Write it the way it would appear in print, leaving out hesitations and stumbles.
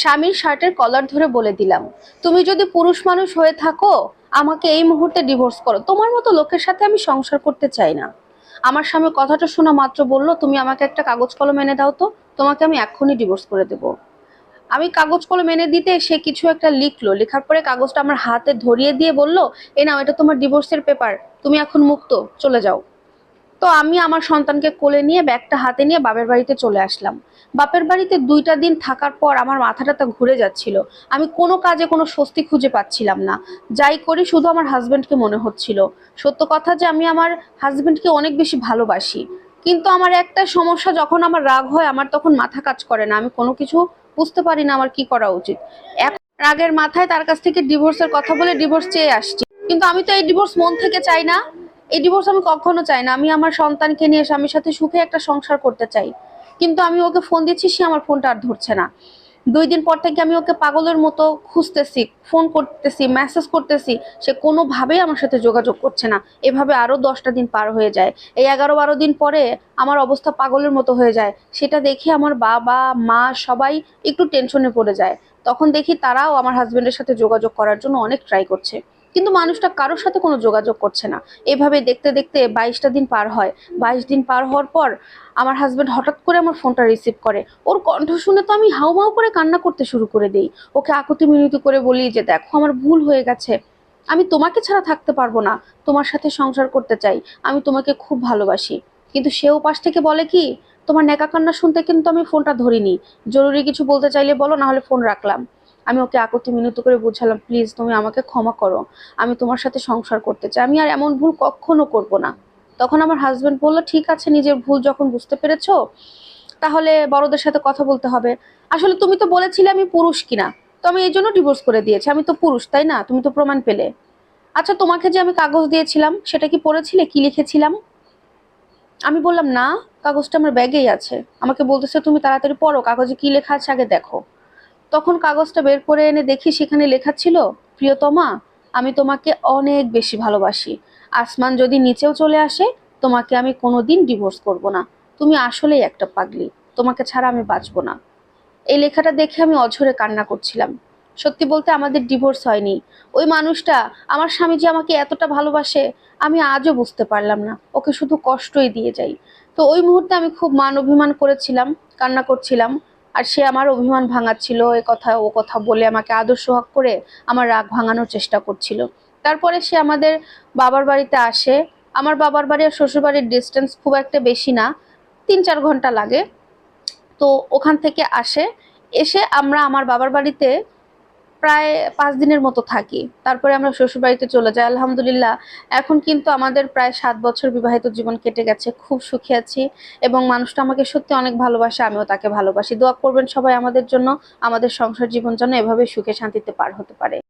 স্বামীর শার্টের কলার ধরে বলে দিলাম, তুমি যদি পুরুষ মানুষ হয়ে থাকো আমাকে এই মুহূর্তে ডিভোর্স করো, তোমার মতো লোকের সাথে আমি সংসার করতে চাই না। আমার স্বামী কথাটা শোনা মাত্র বলল, তুমি আমাকে একটা কাগজ কলম এনে দাও তো, তোমাকে আমি এক্ষুনি ডিভোর্স করে দেবো। আমি কাগজ কলম এনে দিতে সে কিছু একটা লিখলো, লেখার পরে কাগজটা আমার হাতে ধরিয়ে দিয়ে বলল, এ নাও, এটা তোমার ডিভোর্সের পেপার, তুমি এখন মুক্ত, চলে যাও। তো আমি আমার সন্তানকে কোলে নিয়ে ব্যাগটা হাতে নিয়ে বাপের বাড়িতে চলে আসলাম। বাপের বাড়িতে 2টা দিন থাকার পর আমার মাথাটা তা ঘুরে যাচ্ছিল। আমি কোনো কাজে কোনো স্বস্তি খুঁজে পাচ্ছিলাম না। যাই করি শুধু আমার হাজবেন্ডকে মনে হচ্ছিল। সত্য কথা যে আমি আমার হাজবেন্ডকে অনেক বেশি ভালোবাসি, কিন্তু আমার একটা সমস্যা, যখন আমার রাগ হয় আমার তখন মাথা কাজ করে না, আমি কোনো কিছু বুঝতে পারি না আমার কি করা উচিত। এক রাগের মাথায় তার কাছ থেকে ডিভোর্সের কথা বলে ডিভোর্স চেয়ে আসছি, কিন্তু আমি তো এই ডিভোর্স মন থেকে চাই না। এই ডিভোর্স আমি কখনো চাই না। আমি আমার সন্তানকে নিয়ে স্বামীর সাথে সুখে একটা সংসার করতে চাই। কিন্তু আমি ওকে ফোন দিচ্ছি, সে আমার ফোনটা আর ধরছে না। 2 দিন পর থেকে আমি ওকে পাগলের মতো খুঁজতেছি, ফোন করতেছি, মেসেজ করতেছি, সে কোনোভাবেই আমার সাথে যোগাযোগ করছে না। এভাবে আরো 10টা দিন পার হয়ে যায়। এই 11-12 দিন পরে আমার অবস্থা পাগলের মতো হয়ে যায়। সেটা দেখে আমার বাবা মা সবাই একটু টেনশনে পড়ে যায়। তখন দেখি তারাও আমার হাজবেন্ডের সাথে যোগাযোগ করার জন্য অনেক ট্রাই করছে, কিন্তু মানুষটা কারোর সাথে কোনো যোগাযোগ করছে না। এভাবে দেখতে দেখতে 22টা দিন পার হয়। 22 দিন পার হওয়ার পর আমার হাজবেন্ড হঠাৎ করে আমার ফোনটা রিসিভ করে। ওর কণ্ঠ শুনে তো আমি হাউমাউ করে কান্না করতে শুরু করে দেই। ওকে আকুতি মিনতি করে বলি যে, দেখো আমার ভুল হয়ে গেছে, আমি তোমাকে ছাড়া থাকতে পারবো না, তোমার সাথে সংসার করতে চাই, আমি তোমাকে খুব ভালোবাসি। কিন্তু সেও পাশ থেকে বলে কি, তোমার নেকা কান্না শুনতে কিন্তু আমি ফোনটা ধরিনি, জরুরি কিছু বলতে চাইলে বলো, না হলে ফোন রাখলাম। আমি ওকে আকুতি মিনতি করে বুঝালাম, প্লিজ তুমি আমাকে ক্ষমা করো, আমি তোমার সাথে সংসার করতে চাই, আমি আর এমন ভুল কখনো করব না। তখন আমার হাজবেন্ড বলল, ঠিক আছে, নিজের ভুল যখন বুঝতে পেরেছো তাহলে বড়দের সাথে কথা বলতে হবে। আসলে তুমি তো বলেছিলে আমি পুরুষ কিনা, তো আমি এই জন্য ডিভোর্স করে দিয়েছি, আমি তো পুরুষ তাই না, তুমি তো প্রমাণ পেলে। আচ্ছা, তোমাকে যে আমি কাগজ দিয়েছিলাম সেটা কি পড়েছিলে, কি লিখেছিলাম? আমি বললাম, না, কাগজটা আমার ব্যাগেই আছে। আমাকে বলতেছে, তুমি তাড়াতাড়ি পড়ো, কাগজে কি লেখা আছে আগে দেখো। তখন কাগজটা বের করে এনে দেখি সেখানে লেখা ছিল, প্রিয়তমা, আমি তোমাকে অনেক বেশি ভালোবাসি। আসমান যদি নিচেও চলে আসে তোমাকে আমি কোনোদিন ডিভোর্স করব না। তুমি আসলেই একটা পাগলি, তোমাকে ছাড়া আমি বাঁচবো না। এই লেখাটা দেখে আমি অঝরে কান্না করছিলাম। সত্যি বলতে আমাদের ডিভোর্স হয়নি। ওই মানুষটা, আমার স্বামী যে আমাকে এতটা ভালোবাসে আমি আজও বুঝতে পারলাম না, ওকে শুধু কষ্টই দিয়ে যাই। তো ওই মুহূর্তে আমি খুব মান অভিমান করেছিলাম, কান্না করছিলাম। আর সে আমার অভিমান ভাঙাচ্ছিল, এ কথা ও কথা বলে আমাকে আদর সোহাগ করে আমার রাগ ভাঙানোর চেষ্টা করছিল। তারপরে সে আমাদের বাবার বাড়িতে আসে। আমার বাবার বাড়ি আর শ্বশুর বাড়ির ডিস্টেন্স খুব একটা বেশি না, 3-4 ঘন্টা লাগে। তো ওখান থেকে আসে, এসে আমরা আমার বাবার বাড়িতে প্রায় 5 দিনের মতো থাকি। তারপরে আমরা শ্বশুর বাড়িতে চলে যাই। আলহামদুলিল্লাহ, এখন কিন্তু আমাদের প্রায় 7 বছর বিবাহিত জীবন কেটে গেছে, খুব সুখী আছি। এবং মানুষটা আমাকে সত্যি অনেক ভালোবাসে, আমিও তাকে ভালোবাসি। দোয়া করবেন সবাই আমাদের জন্য, আমাদের সংসার জীবন যেন এভাবে সুখে শান্তিতে পার হতে পারে।